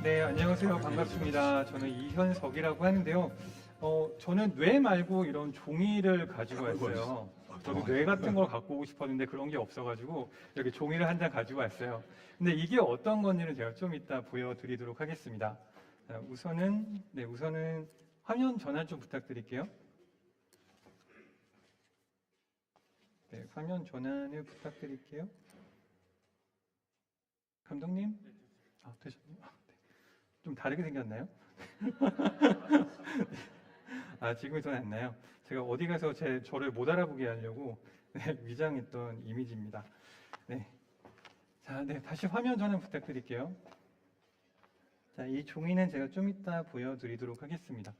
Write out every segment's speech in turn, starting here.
네, 안녕하세요. 반갑습니다. 저는 이현석이라고 하는데요. 저는 뇌 말고 이런 종이를 가지고 왔어요. 저도 뇌 같은 걸 갖고 오고 싶었는데 그런 게 없어가지고 이렇게 종이를 한 장 가지고 왔어요. 근데 이게 어떤 건지는 제가 좀 이따 보여드리도록 하겠습니다. 자, 우선은 화면 전환 좀 부탁드릴게요. 네, 화면 전환을 부탁드릴게요. 감독님? 되셨네요. 좀 다르게 생겼나요? 지금이 더 낫나요? 제가 어디 가서 저를 못 알아보게 하려고 위장했던 이미지입니다. 네. 자, 네, 다시 화면 전환 부탁드릴게요. 자, 이 종이는 제가 좀 이따 보여드리도록 하겠습니다.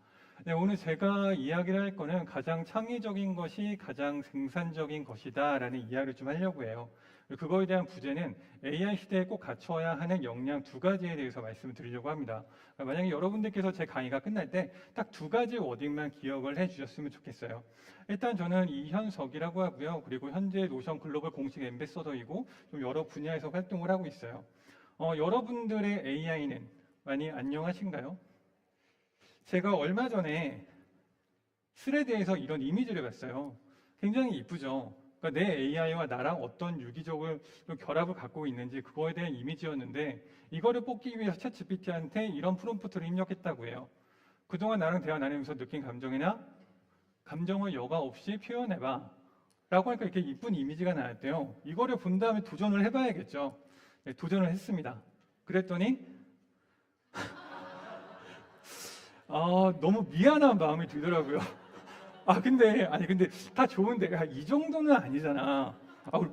네, 오늘 제가 이야기를 할 거는 가장 창의적인 것이 가장 생산적인 것이다 라는 이야기를 좀 하려고 해요. 그거에 대한 부제는 AI 시대에 꼭 갖춰야 하는 역량 두 가지에 대해서 말씀을 드리려고 합니다. 만약에 여러분들께서 제 강의가 끝날 때 딱 두 가지 워딩만 기억을 해 주셨으면 좋겠어요. 일단 저는 이현석이라고 하고요. 그리고 현재 노션 글로벌 공식 앰베서더이고 좀 여러 분야에서 활동을 하고 있어요. 여러분들의 AI는 많이 안녕하신가요? 제가 얼마 전에 스레드에서 이런 이미지를 봤어요. 굉장히 이쁘죠? 그러니까 내 AI와 나랑 어떤 유기적인 결합을 갖고 있는지 그거에 대한 이미지였는데 이거를 뽑기 위해서 챗GPT한테 이런 프롬프트를 입력했다고 해요. 그동안 나랑 대화 나누면서 느낀 감정이나 감정을 여과 없이 표현해봐 라고 하니까 이렇게 이쁜 이미지가 나왔대요. 이거를 본 다음에 도전을 해봐야겠죠. 네, 도전을 했습니다. 그랬더니 너무 미안한 마음이 들더라고요. 근데 다 좋은데 이 정도는 아니잖아.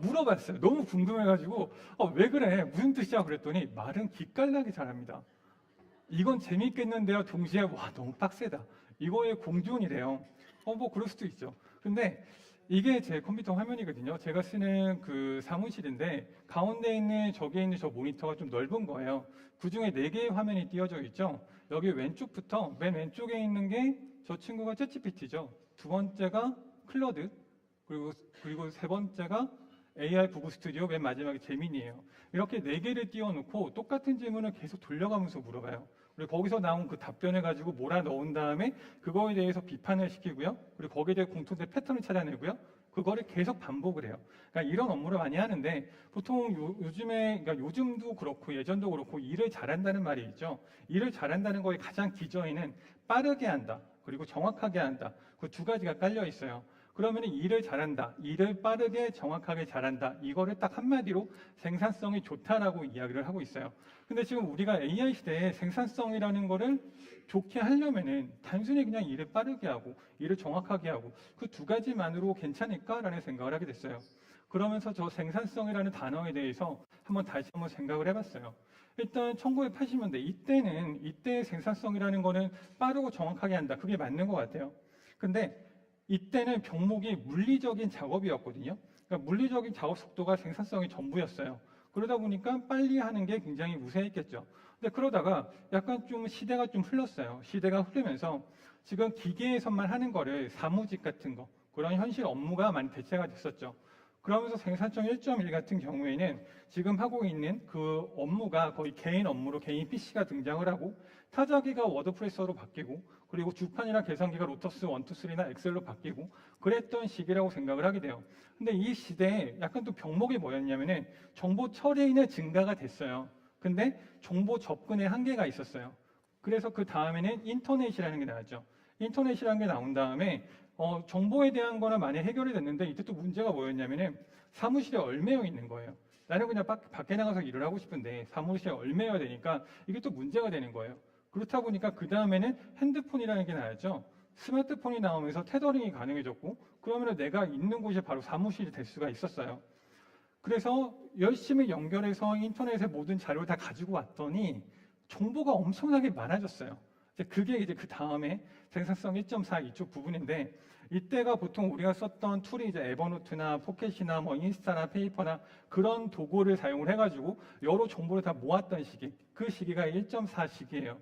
물어봤어요. 너무 궁금해가지고 왜 그래? 무슨 뜻이야? 그랬더니 말은 기깔나게 잘합니다. 이건 재밌겠는데요. 동시에 와 너무 빡세다. 이거의 공존이래요. 뭐 그럴 수도 있죠. 근데 이게 제 컴퓨터 화면이거든요. 제가 쓰는 그 사무실인데 가운데 있는 저기에 있는 저 모니터가 좀 넓은 거예요. 그 중에 4개의 화면이 띄어져 있죠. 여기 왼쪽부터 맨 왼쪽에 있는 게 저 친구가 챗GPT죠. 두 번째가 클로드, 그리고 세 번째가 AI 구글 스튜디오, 맨 마지막에 제민이에요. 이렇게 4개를 띄워놓고 똑같은 질문을 계속 돌려가면서 물어봐요. 그리고 거기서 나온 그 답변을 가지고 몰아 넣은 다음에 그거에 대해서 비판을 시키고요. 그리고 거기에 대해 공통된 패턴을 찾아내고요. 그거를 계속 반복을 해요. 그러니까 이런 업무를 많이 하는데 보통 그러니까 요즘도 그렇고 예전도 그렇고 일을 잘한다는 말이 있죠. 일을 잘한다는 거의 가장 기저에는 빠르게 한다. 그리고 정확하게 한다. 그 두 가지가 깔려 있어요. 그러면 일을 잘한다. 일을 빠르게 정확하게 잘한다. 이거를 딱 한마디로 생산성이 좋다라고 이야기를 하고 있어요. 근데 지금 우리가 AI 시대에 생산성이라는 거를 좋게 하려면은 단순히 그냥 일을 빠르게 하고 일을 정확하게 하고 그 두 가지만으로 괜찮을까라는 생각을 하게 됐어요. 그러면서 저 생산성이라는 단어에 대해서 다시 한번 생각을 해봤어요. 일단 1980년대 이때의 생산성이라는 거는 빠르고 정확하게 한다. 그게 맞는 것 같아요. 근데 이때는 병목이 물리적인 작업이었거든요. 그러니까 물리적인 작업 속도가 생산성이 전부였어요. 그러다 보니까 빨리 하는 게 굉장히 우세했겠죠. 근데 그러다가 약간 좀 시대가 좀 흘렀어요. 시대가 흐르면서 지금 기계에서만 하는 거를 사무직 같은 거, 그런 현실 업무가 많이 대체가 됐었죠. 그러면서 생산성 1.1 같은 경우에는 지금 하고 있는 그 업무가 거의 개인 업무로 개인 PC가 등장을 하고 타자기가 워드프레서로 바뀌고 그리고 주판이랑 계산기가 로터스 1, 2, 3나 엑셀로 바뀌고 그랬던 시기라고 생각을 하게 돼요. 근데 이 시대에 약간 또 병목이 뭐였냐면은 정보 처리는 증가가 됐어요. 근데 정보 접근에 한계가 있었어요. 그래서 그 다음에는 인터넷이라는 게 나왔죠. 인터넷이라는 게 나온 다음에 정보에 대한 거는 많이 해결이 됐는데 이때 또 문제가 뭐였냐면은 사무실에 얼매여 있는 거예요. 나는 그냥 밖에 나가서 일을 하고 싶은데 사무실에 얼매여 되니까 이게 또 문제가 되는 거예요. 그렇다 보니까 그 다음에는 핸드폰이라는 게 나왔죠. 스마트폰이 나오면서 테더링이 가능해졌고 그러면 내가 있는 곳이 바로 사무실이 될 수가 있었어요. 그래서 열심히 연결해서 인터넷에 모든 자료를 다 가지고 왔더니 정보가 엄청나게 많아졌어요. 그게 이제 그 다음에 생산성 1.4 이쪽 부분인데 이때가 보통 우리가 썼던 툴이 이제 에버노트나 포켓이나 뭐 인스타나 페이퍼나 그런 도구를 사용을 해가지고 여러 정보를 다 모았던 시기, 그 시기가 1.4 시기예요.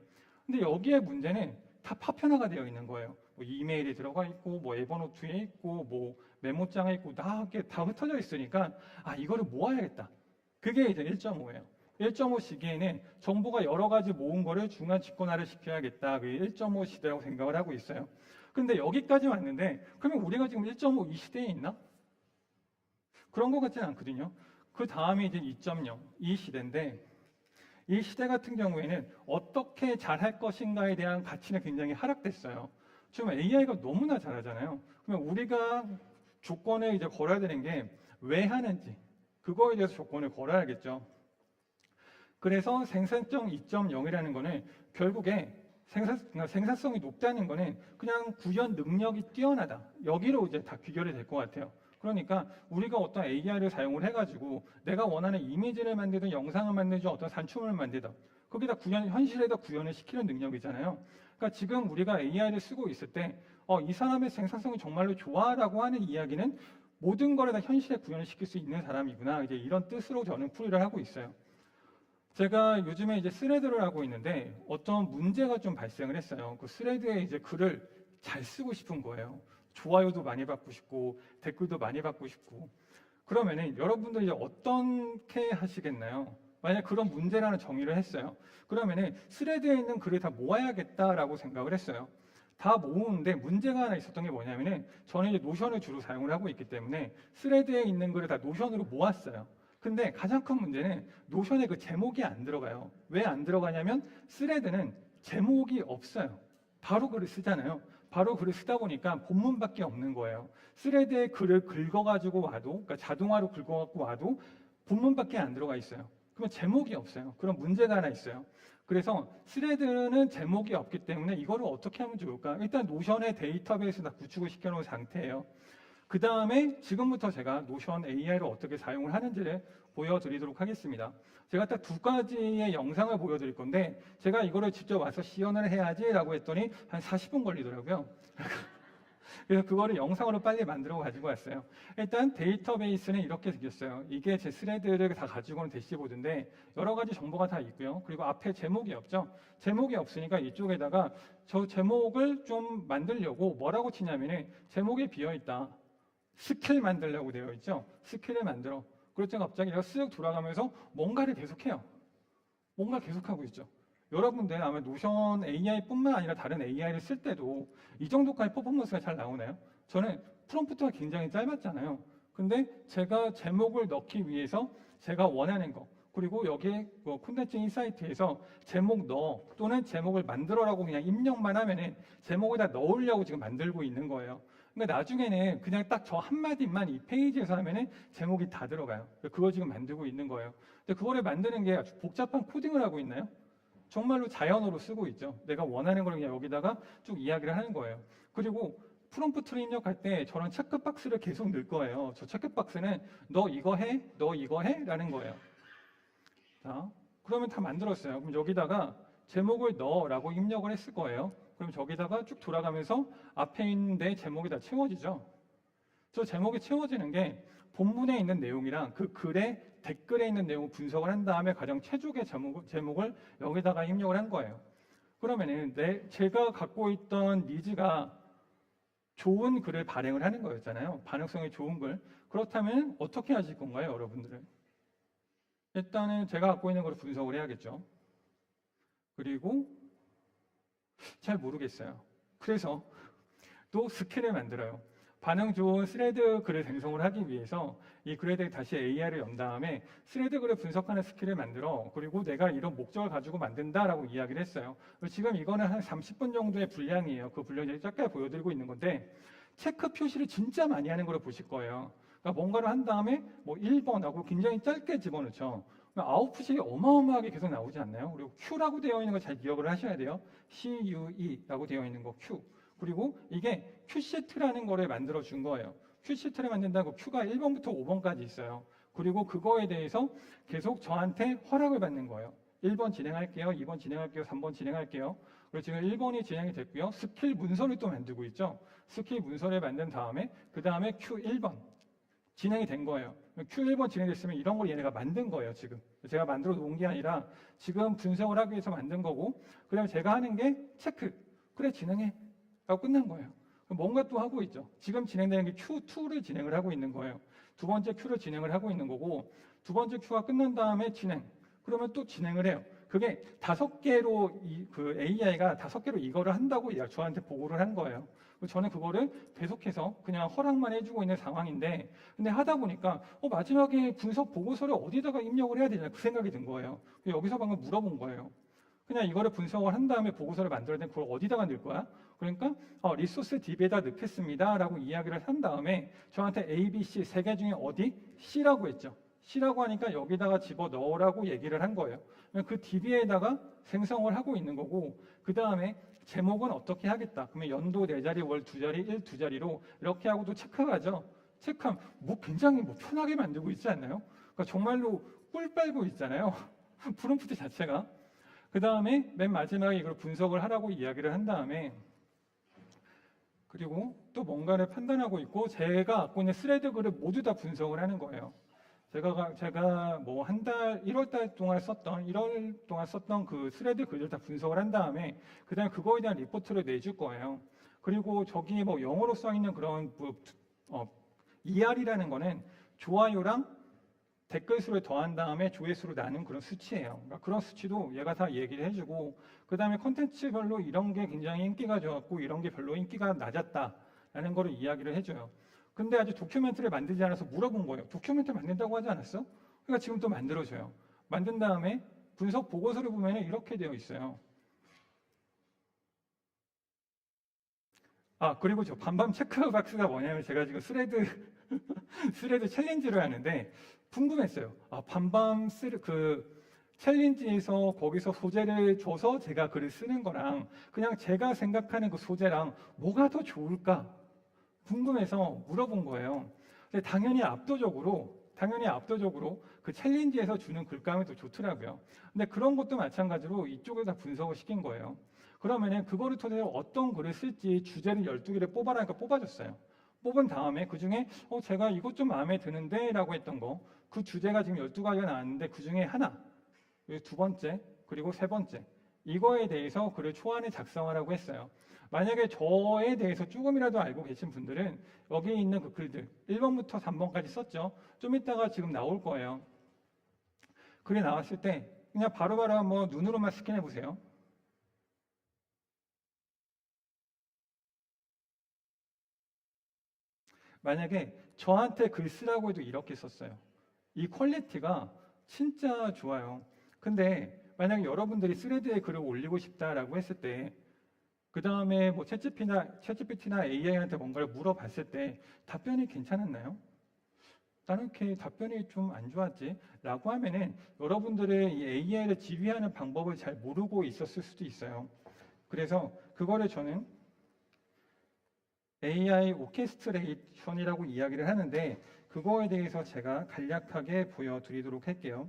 근데 여기에 문제는 다 파편화가 되어 있는 거예요. 뭐 이메일이 들어가 있고, 뭐 에버노트에 있고, 뭐 메모장에 있고, 다 흩어져 있으니까 이거를 모아야겠다. 그게 이제 1.5예요. 1.5 시기에는 정부가 여러 가지 모은 거를 중간 집권화를 시켜야겠다. 그게 1.5 시대라고 생각을 하고 있어요. 근데 여기까지 왔는데 그러면 우리가 지금 1.5 이 시대에 있나? 그런 것 같지는 않거든요. 그 다음에 이제 2.0 이 시대인데 이 시대 같은 경우에는 어떻게 잘할 것인가에 대한 가치는 굉장히 하락됐어요. 지금 AI가 너무나 잘하잖아요. 그러면 우리가 조건을 이제 걸어야 되는 게 왜 하는지 그거에 대해서 조건을 걸어야겠죠. 그래서 생산성 2.0이라는 거는 결국에 생산성이 높다는 거는 그냥 구현 능력이 뛰어나다. 여기로 이제 다 귀결이 될 것 같아요. 그러니까 우리가 어떤 AI를 사용을 해가지고 내가 원하는 이미지를 만들든 영상을 만들든 어떤 산춤을 만들든 거기다 현실에다 구현을 시키는 능력이잖아요. 그러니까 지금 우리가 AI를 쓰고 있을 때 이 사람의 생산성이 정말로 좋아라고 하는 이야기는 모든 거를 다 현실에 구현을 시킬 수 있는 사람이구나. 이제 이런 뜻으로 저는 풀이를 하고 있어요. 제가 요즘에 이제 스레드를 하고 있는데 어떤 문제가 좀 발생을 했어요. 그 스레드에 이제 글을 잘 쓰고 싶은 거예요. 좋아요도 많이 받고 싶고 댓글도 많이 받고 싶고 그러면은 여러분들이 이제 어떻게 하시겠나요? 만약 그런 문제라는 정의를 했어요. 그러면은 스레드에 있는 글을 다 모아야겠다라고 생각을 했어요. 다 모으는데 문제가 하나 있었던 게 뭐냐면은 저는 이제 노션을 주로 사용을 하고 있기 때문에 스레드에 있는 글을 다 노션으로 모았어요. 근데 가장 큰 문제는 노션에 그 제목이 안 들어가요. 왜 안 들어가냐면 스레드는 제목이 없어요. 바로 글을 쓰잖아요. 바로 글을 쓰다 보니까 본문밖에 없는 거예요. 스레드에 글을 긁어가지고 와도, 그러니까 자동화로 긁어갖고 와도 본문밖에 안 들어가 있어요. 그러면 제목이 없어요. 그런 문제가 하나 있어요. 그래서 스레드는 제목이 없기 때문에 이거를 어떻게 하면 좋을까? 일단 노션의 데이터베이스 다 구축을 시켜놓은 상태예요. 그 다음에 지금부터 제가 노션 AI를 어떻게 사용을 하는지를 보여드리도록 하겠습니다. 제가 딱 두 가지의 영상을 보여드릴 건데 제가 이거를 직접 와서 시연을 해야지 라고 했더니 한 40분 걸리더라고요. 그래서 그거를 영상으로 빨리 만들어 가지고 왔어요. 일단 데이터베이스는 이렇게 생겼어요. 이게 제 스레드를 다 가지고 온 대시보드인데 여러 가지 정보가 다 있고요. 그리고 앞에 제목이 없죠. 제목이 없으니까 이쪽에다가 저 제목을 좀 만들려고 뭐라고 치냐면은 제목이 비어있다. 스킬 만들려고 되어 있죠. 스킬을 만들어. 그렇죠. 갑자기 내가 쓱 돌아가면서 뭔가를 계속해요. 뭔가 계속하고 있죠. 여러분들 아마 노션 AI뿐만 아니라 다른 AI를 쓸 때도 이 정도까지 퍼포먼스가 잘 나오나요? 저는 프롬프트가 굉장히 짧았잖아요. 근데 제가 제목을 넣기 위해서 제가 원하는 거 그리고 여기에 콘텐츠 인사이트에서 제목 넣어 또는 제목을 만들어라고 그냥 입력만 하면은 제목에다 넣으려고 지금 만들고 있는 거예요. 그러니까 나중에는 그냥 딱 저 한마디만 이 페이지에서 하면은 제목이 다 들어가요. 그거 지금 만들고 있는 거예요. 근데 그거를 만드는 게 아주 복잡한 코딩을 하고 있나요? 정말로 자연어로 쓰고 있죠. 내가 원하는 걸 그냥 여기다가 쭉 이야기를 하는 거예요. 그리고 프롬프트를 입력할 때 저런 체크박스를 계속 넣을 거예요. 저 체크박스는 너 이거 해? 너 이거 해? 라는 거예요. 자, 그러면 다 만들었어요. 그럼 여기다가 제목을 넣어라고 입력을 했을 거예요. 그럼 저기다가 쭉 돌아가면서 앞에 있는 데 제목이 다 채워지죠. 저 제목이 채워지는 게 본문에 있는 내용이랑 그 글에 댓글에 있는 내용을 분석을 한 다음에 가장 최적의 제목을 여기다가 입력을 한 거예요. 그러면은 제가 갖고 있던 니즈가 좋은 글을 발행을 하는 거였잖아요. 반응성이 좋은 글. 그렇다면 어떻게 하실 건가요, 여러분들은? 일단은 제가 갖고 있는 걸 분석을 해야겠죠. 그리고 잘 모르겠어요. 그래서 또 스킬을 만들어요. 반응 좋은 스레드 글을 생성을 하기 위해서 이 글에 다시 AI를 연 다음에 스레드 글을 분석하는 스킬을 만들어 그리고 내가 이런 목적을 가지고 만든다라고 이야기를 했어요. 지금 이거는 한 30분 정도의 분량이에요. 그 분량을 짧게 보여드리고 있는 건데 체크 표시를 진짜 많이 하는 걸 보실 거예요. 그러니까 뭔가를 한 다음에 뭐 1번하고 굉장히 짧게 집어넣죠. 아웃풋이 어마어마하게 계속 나오지 않나요? 그리고 Q라고 되어 있는 거 잘 기억을 하셔야 돼요. CUE라고 되어 있는 거 Q. 그리고 이게 Q시트라는 거를 만들어 준 거예요. Q시트를 만든다고 Q가 1번부터 5번까지 있어요. 그리고 그거에 대해서 계속 저한테 허락을 받는 거예요. 1번 진행할게요. 2번 진행할게요. 3번 진행할게요. 그리고 지금 1번이 진행이 됐고요. 스킬 문서를 또 만들고 있죠. 스킬 문서를 만든 다음에 그 다음에 Q1번 진행이 된 거예요. Q1번 진행됐으면 이런 걸 얘네가 만든 거예요, 지금. 제가 만들어 놓은 게 아니라 지금 분석을 하기 위해서 만든 거고, 그 다음에 제가 하는 게 체크. 그래, 진행해. 라고 끝난 거예요. 뭔가 또 하고 있죠. 지금 진행되는 게 Q2를 진행을 하고 있는 거예요. 두 번째 Q를 진행을 하고 있는 거고, 두 번째 Q가 끝난 다음에 진행. 그러면 또 진행을 해요. 그게 5개로 그 AI가 5개로 이거를 한다고 저한테 보고를 한 거예요. 저는 그거를 계속해서 그냥 허락만 해주고 있는 상황인데, 근데 하다 보니까 마지막에 분석 보고서를 어디다가 입력을 해야 되냐 그 생각이 든 거예요. 여기서 방금 물어본 거예요. 그냥 이거를 분석을 한 다음에 보고서를 만들어야 되는 그걸 어디다가 넣을 거야? 그러니까 리소스 DB에다 넣겠습니다 라고 이야기를 한 다음에 저한테 A, B, C 3개 중에 어디? C라고 했죠. C라고 하니까 여기다가 집어넣으라고 얘기를 한 거예요. 그 DB에다가 생성을 하고 있는 거고, 그 다음에 제목은 어떻게 하겠다. 그러면 연도 4자리, 월 2자리, 일 2자리로 이렇게 하고도 체크하죠. 체크하면 굉장히 편하게 만들고 있지 않나요? 그러니까 정말로 꿀 빨고 있잖아요. 프롬프트 자체가. 그 다음에 맨 마지막에 이걸 분석을 하라고 이야기를 한 다음에, 그리고 또 뭔가를 판단하고 있고, 제가 갖고 있는 스레드 글을 모두 다 분석을 하는 거예요. 제가 뭐 한 달, 1월 달 동안 썼던, 1월 동안 썼던 그 스레드 글을 다 분석을 한 다음에, 그 다음에 그거에 대한 리포트를 내줄 거예요. 그리고 저기 뭐 영어로 써 있는 그런 ER이라는 거는 좋아요랑 댓글 수를 더한 다음에 조회수로 나눈 그런 수치예요. 그러니까 그런 수치도 얘가 다 얘기를 해주고, 그 다음에 콘텐츠별로 이런 게 굉장히 인기가 좋았고 이런 게 별로 인기가 낮았다라는 거를 이야기를 해줘요. 근데 아직 도큐멘트를 만들지 않아서 물어본 거예요. 도큐멘트 만든다고 하지 않았어? 그러니까 지금 또 만들어줘요. 만든 다음에 분석 보고서를 보면 이렇게 되어 있어요. 그리고 저 반밤 체크박스가 뭐냐면, 제가 지금 스레드 챌린지를 하는데 궁금했어요. 반밤 챌린지에서 거기서 소재를 줘서 제가 글을 쓰는 거랑 그냥 제가 생각하는 그 소재랑 뭐가 더 좋을까 궁금해서 물어본 거예요. 근데 당연히 압도적으로 그 챌린지에서 주는 글감이 더 좋더라고요. 근데 그런 것도 마찬가지로 이쪽에 다 분석을 시킨 거예요. 그러면은 그거를 토대로 어떤 글을 쓸지 주제를 12개를 뽑아라니까 뽑아줬어요. 뽑은 다음에 그 중에 제가 이것 좀 마음에 드는데 라고 했던 거, 그 주제가 지금 12가지가 나왔는데 그 중에 하나, 그리고 2번째, 그리고 3번째, 이거에 대해서 글을 초안에 작성하라고 했어요. 만약에 저에 대해서 조금이라도 알고 계신 분들은 여기에 있는 그 글들 1번부터 3번까지 썼죠. 좀 이따가 지금 나올 거예요. 글이 나왔을 때 그냥 바로바로 한번 눈으로만 스캔해 보세요. 만약에 저한테 글 쓰라고 해도 이렇게 썼어요. 이 퀄리티가 진짜 좋아요. 근데 만약에 여러분들이 스레드에 글을 올리고 싶다라고 했을 때, 그 다음에 뭐 챗GPT나 AI한테 뭔가를 물어봤을 때 답변이 괜찮았나요? 나는 이렇게 답변이 좀 안 좋았지 라고 하면은 여러분들의 이 AI를 지휘하는 방법을 잘 모르고 있었을 수도 있어요. 그래서 그거를 저는 AI 오케스트레이션이라고 이야기를 하는데, 그거에 대해서 제가 간략하게 보여드리도록 할게요.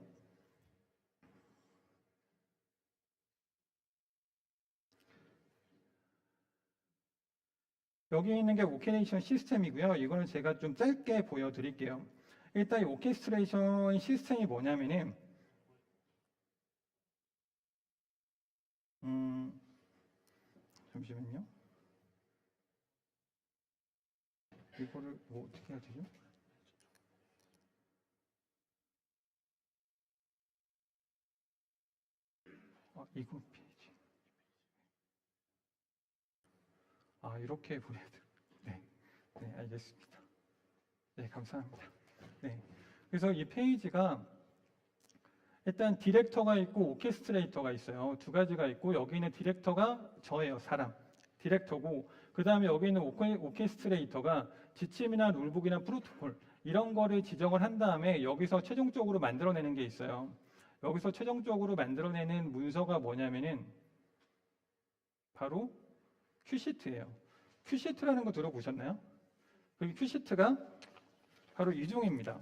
여기 있는 게 오케스트레이션 시스템이고요. 이거는 제가 좀 짧게 보여드릴게요. 일단 이 오케스트레이션 시스템이 뭐냐면은 잠시만요. 이거를 뭐 어떻게 해야 되죠? 이거 페이지. 이렇게 보여야 돼요. 네, 네, 알겠습니다. 네, 감사합니다. 네, 그래서 이 페이지가 일단 디렉터가 있고 오케스트레이터가 있어요. 2가지가 있고, 여기 있는 디렉터가 저예요, 사람. 디렉터고, 그 다음에 여기 있는 오케스트레이터가 지침이나 룰북이나 프로토콜 이런 거를 지정을 한 다음에 여기서 최종적으로 만들어내는 게 있어요. 여기서 최종적으로 만들어내는 문서가 뭐냐면은 바로 큐시트예요. 큐시트라는 거 들어보셨나요? 그 큐시트가 바로 이 종입니다.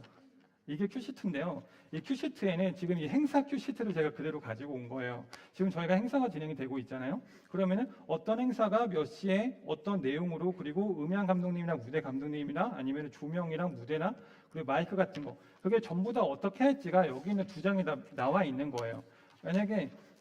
이게 큐시트인데요. 이 큐시트에는 지금 이 행사 큐시트를 제가 그대로 가지고 온 거예요. 지금 저희가 행사가 진행이 되고 있잖아요. 그러면은 어떤 행사가 몇 시에 어떤 내용으로, 그리고 음향 감독님이나 무대 감독님이나 아니면 조명이랑 무대나 그리고 마이크 같은 거, 그게 전부 다 어떻게 할지가 여기 있는 2장이 다 나와 있는 거예요.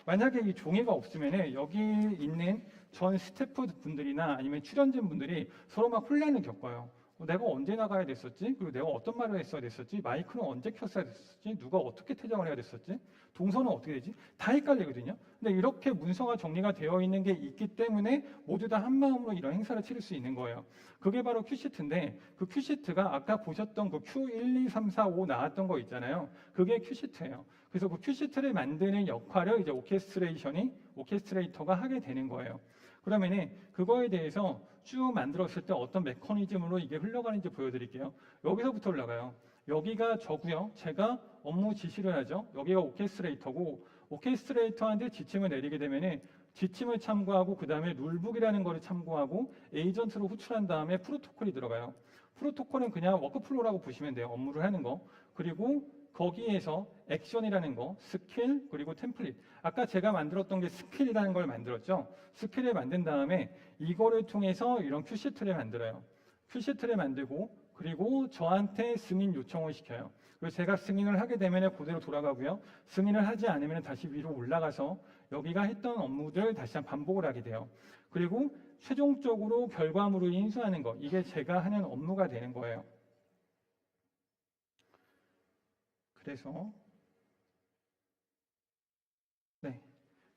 만약에 이 종이가 없으면은 여기 있는 전 스태프 분들이나 아니면 출연진 분들이 서로 막 혼란을 겪어요. 내가 언제 나가야 됐었지? 그리고 내가 어떤 말을 했어야 됐었지? 마이크는 언제 켰어야 됐었지? 누가 어떻게 퇴장을 해야 됐었지? 동선은 어떻게 되지? 다 헷갈리거든요. 근데 이렇게 문서가 정리가 되어 있는 게 있기 때문에 모두 다 한마음으로 이런 행사를 치를 수 있는 거예요. 그게 바로 큐시트인데 그 큐시트가 아까 보셨던 그 Q1, 2, 3, 4, 5 나왔던 거 있잖아요. 그게 큐시트예요. 그래서 그 큐시트를 만드는 역할을 이제 오케스트레이터가 하게 되는 거예요. 그러면은 그거에 대해서 쭉 만들었을 때 어떤 메커니즘으로 이게 흘러가는지 보여드릴게요. 여기서부터 올라가요. 여기가 저고요. 제가 업무 지시를 하죠. 여기가 오케스트레이터고 오케스트레이터한테 지침을 내리게 되면은 지침을 참고하고 그 다음에 룰북이라는 거를 참고하고 에이전트로 호출한 다음에 프로토콜이 들어가요. 프로토콜은 그냥 워크플로우라고 보시면 돼요. 업무를 하는 거. 그리고 거기에서 액션이라는 거, 스킬, 그리고 템플릿. 아까 제가 만들었던 게 스킬이라는 걸 만들었죠. 스킬을 만든 다음에 이거를 통해서 이런 큐시트를 만들어요. 큐시트를 만들고 그리고 저한테 승인 요청을 시켜요. 그래서 제가 승인을 하게 되면 그대로 돌아가고요. 승인을 하지 않으면 다시 위로 올라가서 여기가 했던 업무들 다시 한번 반복을 하게 돼요. 그리고 최종적으로 결과물을 인수하는 거. 이게 제가 하는 업무가 되는 거예요.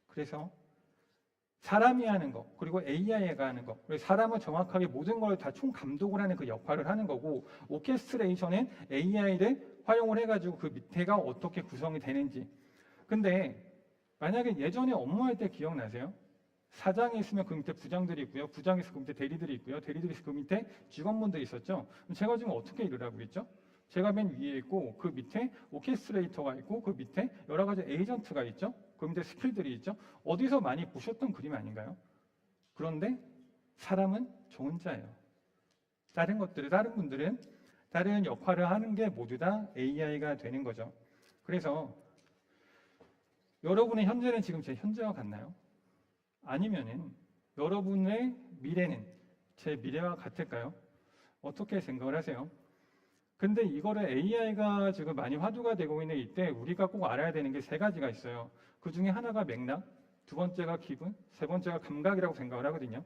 그래서 사람이 하는 거, 그리고 AI가 하는 거, 그리고 사람은 정확하게 모든 걸 다 총 감독을 하는 그 역할을 하는 거고, 오케스트레이션은 AI를 활용을 해가지고 그 밑에가 어떻게 구성이 되는지. 근데 만약에 예전에 업무할 때 기억나세요? 사장이 있으면 그 밑에 부장들이 있고요. 부장이 있으면 그 밑에 대리들이 있고요. 대리들이 있으면 그 밑에 직원분들이 있었죠. 제가 지금 어떻게 일을 하고 있죠? 제가 맨 위에 있고 그 밑에 오케스트레이터가 있고 그 밑에 여러 가지 에이전트가 있죠. 그 밑에 스킬들이 있죠. 어디서 많이 보셨던 그림 아닌가요? 그런데 사람은 저 혼자예요. 다른 분들은 다른 역할을 하는 게 모두 다 AI가 되는 거죠. 그래서 여러분의 현재는 지금 제 현재와 같나요? 아니면은 여러분의 미래는 제 미래와 같을까요? 어떻게 생각을 하세요? 근데 이거를 AI가 지금 많이 화두가 되고 있는 이때 우리가 꼭 알아야 되는 게 세 가지가 있어요. 그 중에 하나가 맥락, 두 번째가 기분, 세 번째가 감각이라고 생각을 하거든요.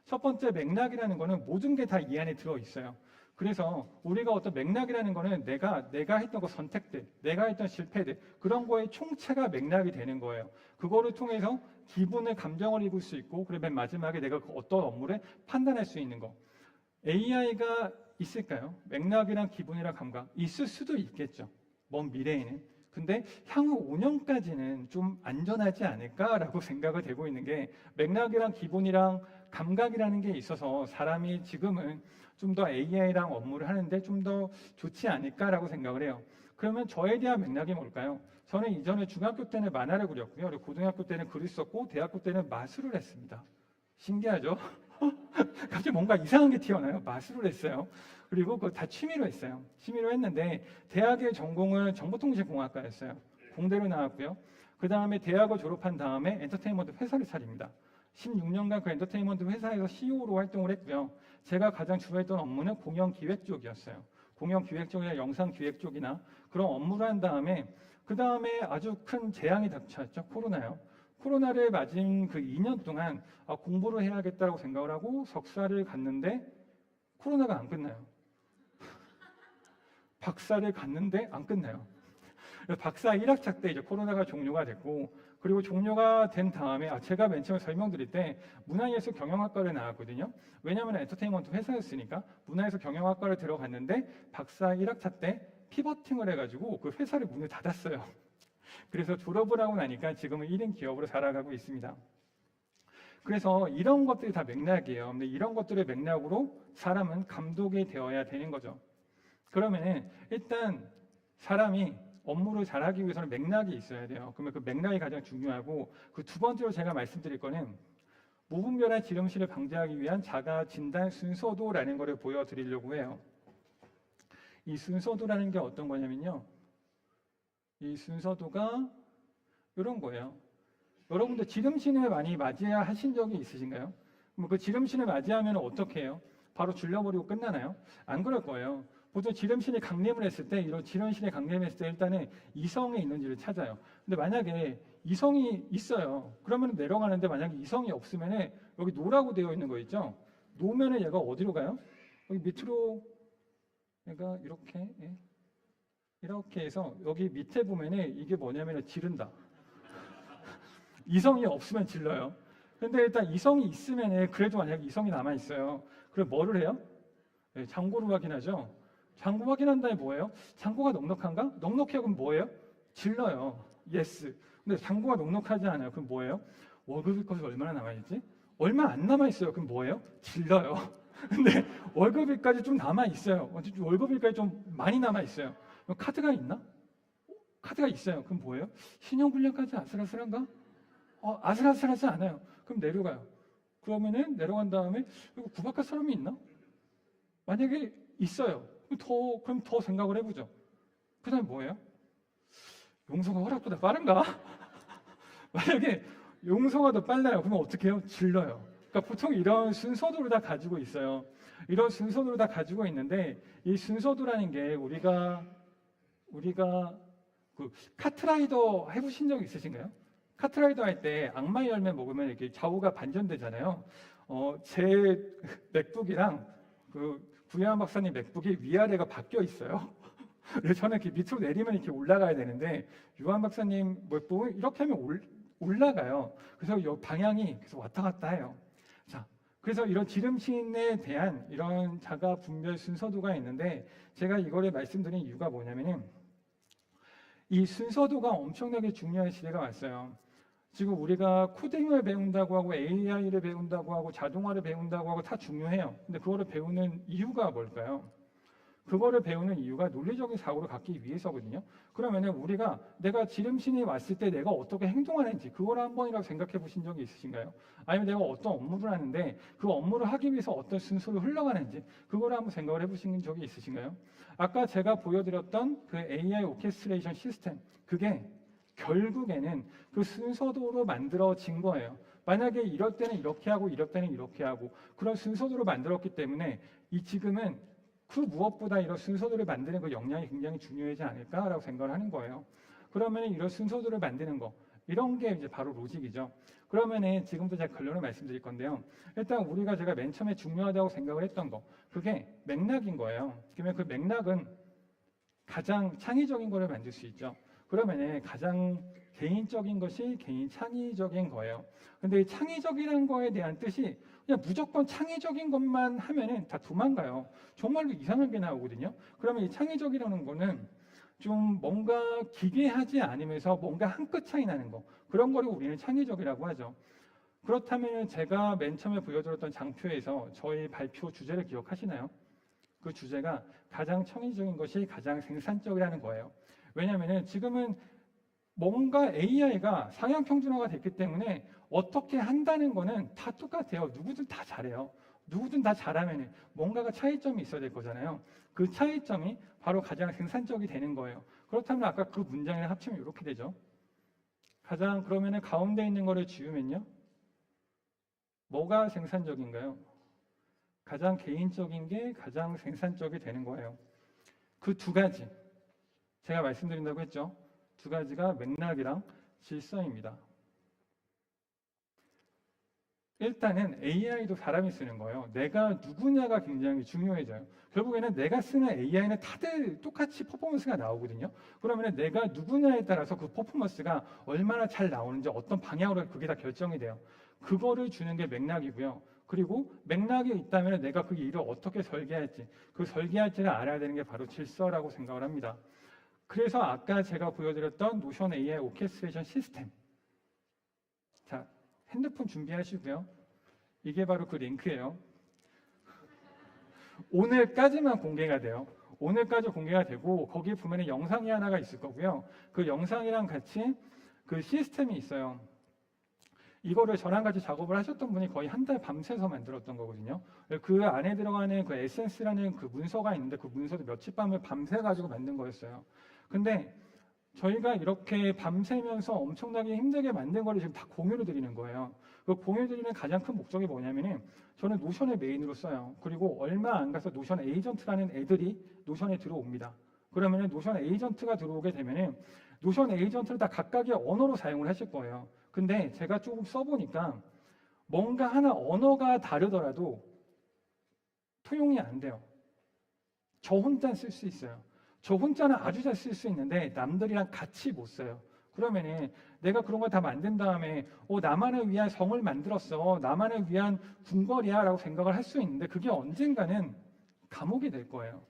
첫 번째 맥락이라는 거는 모든 게 다 이 안에 들어 있어요. 그래서 우리가 어떤 맥락이라는 거는 내가 했던 그 선택들, 내가 했던 실패들, 그런 거의 총체가 맥락이 되는 거예요. 그거를 통해서 기분을, 감정을 읽을 수 있고, 그리고 맨 마지막에 내가 그 어떤 업무를 판단할 수 있는 거. AI가 있을까요? 맥락이랑 기분이랑 감각 있을 수도 있겠죠. 먼 미래에는. 근데 향후 5년까지는 좀 안전하지 않을까라고 생각을 되고 있는 게 맥락이랑 기분이랑 감각이라는 게 있어서 사람이 지금은 좀 더 AI랑 업무를 하는데 좀 더 좋지 않을까라고 생각을 해요. 그러면 저에 대한 맥락이 뭘까요? 저는 이전에 중학교 때는 만화를 그렸고요. 그리고 고등학교 때는 글을 썼고 대학교 때는 마술을 했습니다. 신기하죠? 갑자기 뭔가 이상한 게 튀어나와요. 마술을 했어요. 그리고 그거 다 취미로 했어요. 취미로 했는데 대학의 전공은 정보통신공학과였어요. 공대로 나왔고요. 그 다음에 대학을 졸업한 다음에 엔터테인먼트 회사를 차립니다. 16년간 그 엔터테인먼트 회사에서 CEO로 활동을 했고요. 제가 가장 주로 했던 업무는 공연 기획 쪽이었어요. 공연 기획 쪽이나 영상 기획 쪽이나 그런 업무를 한 다음에 그 다음에 아주 큰 재앙이 닥쳤죠. 코로나요. 코로나를 맞은 그 2년 동안 공부를 해야겠다고 생각을 하고 석사를 갔는데 코로나가 안 끝나요. 박사를 갔는데 안 끝나요. 박사 1학차 때 이제 코로나가 종료가 됐고, 그리고 종료가 된 다음에 제가 맨 처음에 설명드릴 때 문화예술 경영학과를 나왔거든요. 왜냐하면 엔터테인먼트 회사였으니까 문화예술 경영학과를 들어갔는데 박사 1학차 때 피버팅을 해가지고 그 회사를 문을 닫았어요. 그래서 졸업을 하고 나니까 지금은 1인 기업으로 살아가고 있습니다. 그래서 이런 것들이 다 맥락이에요. 근데 이런 것들의 맥락으로 사람은 감독이 되어야 되는 거죠. 그러면은 일단 사람이 업무를 잘하기 위해서는 맥락이 있어야 돼요. 그러면 그 맥락이 가장 중요하고, 그 두 번째로 제가 말씀드릴 거는 무분별한 지름신을 방지하기 위한 자가 진단 순서도라는 것을 보여드리려고 해요. 이 순서도라는 게 어떤 거냐면요. 이 순서도가 이런 거예요. 여러분들 지름신을 많이 맞이하신 적이 있으신가요? 그럼 그 지름신을 맞이하면 어떻게 해요? 바로 줄여버리고 끝나나요? 안 그럴 거예요. 보통 지름신이 강림을 했을 때, 이런 지름신이 강림했을 때 일단은 이성이 있는지를 찾아요. 근데 만약에 이성이 있어요. 그러면 내려가는데 만약에 이성이 없으면 여기 노라고 되어 있는 거 있죠? 노면은 얘가 어디로 가요? 여기 밑으로 내가 이렇게 이렇게 해서 여기 밑에 보면은 이게 뭐냐면 지른다. 이성이 없으면 질러요. 근데 일단 이성이 있으면 그래도 만약에 이성이 남아 있어요. 그럼 뭐를 해요? 장고를 확인하죠. 장고 확인한 다음에 뭐예요? 장고가 넉넉한가? 넉넉해. 그럼 뭐예요? 질러요. 예스. 근데 장고가 넉넉하지 않아요. 그럼 뭐예요? 월급이 거기 얼마나 남아있지? 얼마 안 남아있어요. 그럼 뭐예요? 질러요. 근데 월급일까지 좀 남아있어요. 월급일까지 좀 많이 남아있어요. 그럼 카드가 있나? 카드가 있어요. 그럼 뭐예요? 신용불량까지 아슬아슬한가? 아슬아슬하지 않아요. 그럼 내려가요. 그러면은 내려간 다음에 이거 구박할 사람이 있나? 만약에 있어요. 그럼 더 생각을 해보죠. 그 다음에 뭐예요? 용서가 허락보다 빠른가? 만약에 용서가 더 빨라요. 그러면 어떻게 해요? 질러요. 그러니까 보통 이런 순서도를 다 가지고 있어요. 이런 순서도를 다 가지고 있는데 이 순서도라는 게 우리가 그 카트라이더 해보신 적 있으신가요? 카트라이더 할 때 악마의 열매 먹으면 이렇게 좌우가 반전되잖아요. 제 맥북이랑 그 구혜한 박사님 맥북이 위아래가 바뀌어 있어요. 그래서 저는 이렇게 밑으로 내리면 이렇게 올라가야 되는데 유한 박사님 맥북은 이렇게 하면 올라가요. 그래서 이 방향이 계속 왔다 갔다 해요. 자, 그래서 이런 지름신에 대한 이런 자가 분별 순서도가 있는데 제가 이거를 말씀드린 이유가 뭐냐면은 이 순서도가 엄청나게 중요한 시대가 왔어요. 지금 우리가 코딩을 배운다고 하고 AI를 배운다고 하고 자동화를 배운다고 하고 다 중요해요. 근데 그거를 배우는 이유가 뭘까요? 그거를 배우는 이유가 논리적인 사고를 갖기 위해서거든요. 그러면은 우리가 내가 지름신이 왔을 때 내가 어떻게 행동하는지 그걸 한 번이라도 생각해 보신 적이 있으신가요? 아니면 내가 어떤 업무를 하는데 그 업무를 하기 위해서 어떤 순서로 흘러가는지 그걸 한번 생각을 해보신 적이 있으신가요? 아까 제가 보여드렸던 그 AI 오케스트레이션 시스템 그게 결국에는 그 순서도로 만들어진 거예요. 만약에 이럴 때는 이렇게 하고 이럴 때는 이렇게 하고 그런 순서도로 만들었기 때문에 이 지금은 그 무엇보다 이런 순서도를 만드는 그 역량이 굉장히 중요하지 않을까라고 생각을 하는 거예요. 그러면 이런 순서도를 만드는 거 이런 게 이제 바로 로직이죠. 그러면은 지금부터 제가 결론을 말씀드릴 건데요. 일단 우리가 제가 맨 처음에 중요하다고 생각을 했던 거 그게 맥락인 거예요. 그러면 그 맥락은 가장 창의적인 거를 만들 수 있죠. 그러면은 가장 개인적인 것이 개인 창의적인 거예요. 근데 이 창의적이라는 거에 대한 뜻이 그냥 무조건 창의적인 것만 하면은 다 도망가요. 정말로 이상한 게 나오거든요. 그러면 이 창의적이라는 거는 좀 뭔가 기괴하지 않으면서 뭔가 한 끗 차이 나는 거 그런 거를 우리는 창의적이라고 하죠. 그렇다면 제가 맨 처음에 보여드렸던 장표에서 저희 발표 주제를 기억하시나요? 그 주제가 가장 창의적인 것이 가장 생산적이라는 거예요. 왜냐하면 지금은 뭔가 AI가 상향 평준화가 됐기 때문에 어떻게 한다는 거는 다 똑같아요. 누구든 다 잘해요. 누구든 다 잘하면 뭔가가 차이점이 있어야 될 거잖아요. 그 차이점이 바로 가장 생산적이 되는 거예요. 그렇다면 아까 그 문장이랑 합치면 이렇게 되죠. 가장 그러면은 가운데 있는 거를 지우면요. 뭐가 생산적인가요? 가장 개인적인 게 가장 생산적이 되는 거예요. 그 두 가지 제가 말씀드린다고 했죠. 두 가지가 맥락이랑 질서입니다. 일단은 AI도 사람이 쓰는 거예요. 내가 누구냐가 굉장히 중요해져요. 결국에는 내가 쓰는 AI는 다들 똑같이 퍼포먼스가 나오거든요. 그러면 내가 누구냐에 따라서 그 퍼포먼스가 얼마나 잘 나오는지 어떤 방향으로 그게 다 결정이 돼요. 그거를 주는 게 맥락이고요. 그리고 맥락이 있다면 내가 그 일을 어떻게 설계할지 그 설계할지를 알아야 되는 게 바로 질서라고 생각을 합니다. 그래서 아까 제가 보여드렸던 노션 AI 오케스트레이션 시스템 자 핸드폰 준비하시고요. 이게 바로 그 링크예요. 오늘까지만 공개가 돼요. 오늘까지 공개가 되고 거기에 보면 영상이 하나가 있을 거고요. 그 영상이랑 같이 그 시스템이 있어요. 이거를 저랑 같이 작업을 하셨던 분이 거의 한 달 밤새서 만들었던 거거든요. 그 안에 들어가는 그 에센스라는 그 문서가 있는데 그 문서도 며칠 밤을 밤새 가지고 만든 거였어요. 근데 저희가 이렇게 밤새면서 엄청나게 힘들게 만든 거를 지금 다 공유를 드리는 거예요. 그 공유 드리는 가장 큰 목적이 뭐냐면은 저는 노션을 메인으로 써요. 그리고 얼마 안 가서 노션 에이전트라는 애들이 노션에 들어옵니다. 그러면은 노션 에이전트가 들어오게 되면은 노션 에이전트를 다 각각의 언어로 사용을 하실 거예요. 근데 제가 조금 써보니까 뭔가 하나 언어가 다르더라도 통용이 안 돼요. 저 혼자 쓸 수 있어요. 저 혼자는 아주 잘 쓸 수 있는데 남들이랑 같이 못 써요. 그러면은 내가 그런 걸 다 만든 다음에 나만을 위한 성을 만들었어. 나만을 위한 궁궐이야 라고 생각을 할 수 있는데 그게 언젠가는 감옥이 될 거예요.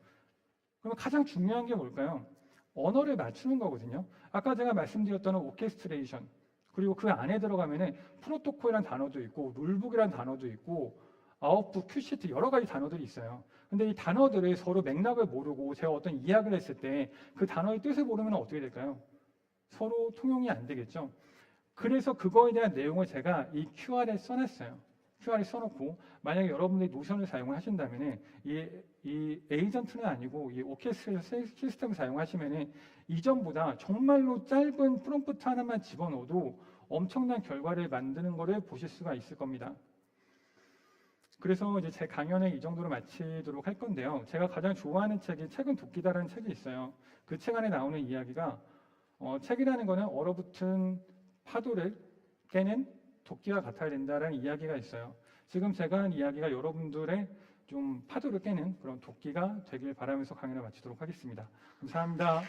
그럼 가장 중요한 게 뭘까요? 언어를 맞추는 거거든요. 아까 제가 말씀드렸던 오케스트레이션, 그리고 그 안에 들어가면은 프로토콜이라는 단어도 있고 룰북이라는 단어도 있고 아웃북, 큐시트 여러 가지 단어들이 있어요. 근데 이 단어들을 서로 맥락을 모르고 제가 어떤 이야기를 했을 때 그 단어의 뜻을 모르면 어떻게 될까요? 서로 통용이 안 되겠죠. 그래서 그거에 대한 내용을 제가 이 QR에 써놨어요. QR에 써놓고 만약에 여러분들이 노션을 사용을 하신다면 이 에이전트는 아니고 이 오케스트레이션 시스템을 사용하시면 이전보다 정말로 짧은 프롬프트 하나만 집어넣어도 엄청난 결과를 만드는 것을 보실 수가 있을 겁니다. 그래서 이제 제 강연을 이 정도로 마치도록 할 건데요. 제가 가장 좋아하는 책이 책은 도끼다라는 책이 있어요. 그 책 안에 나오는 이야기가 책이라는 거는 얼어붙은 파도를 깨는 도끼와 같아야 된다라는 이야기가 있어요. 지금 제가 한 이야기가 여러분들의 좀 파도를 깨는 그런 도끼가 되길 바라면서 강연을 마치도록 하겠습니다. 감사합니다.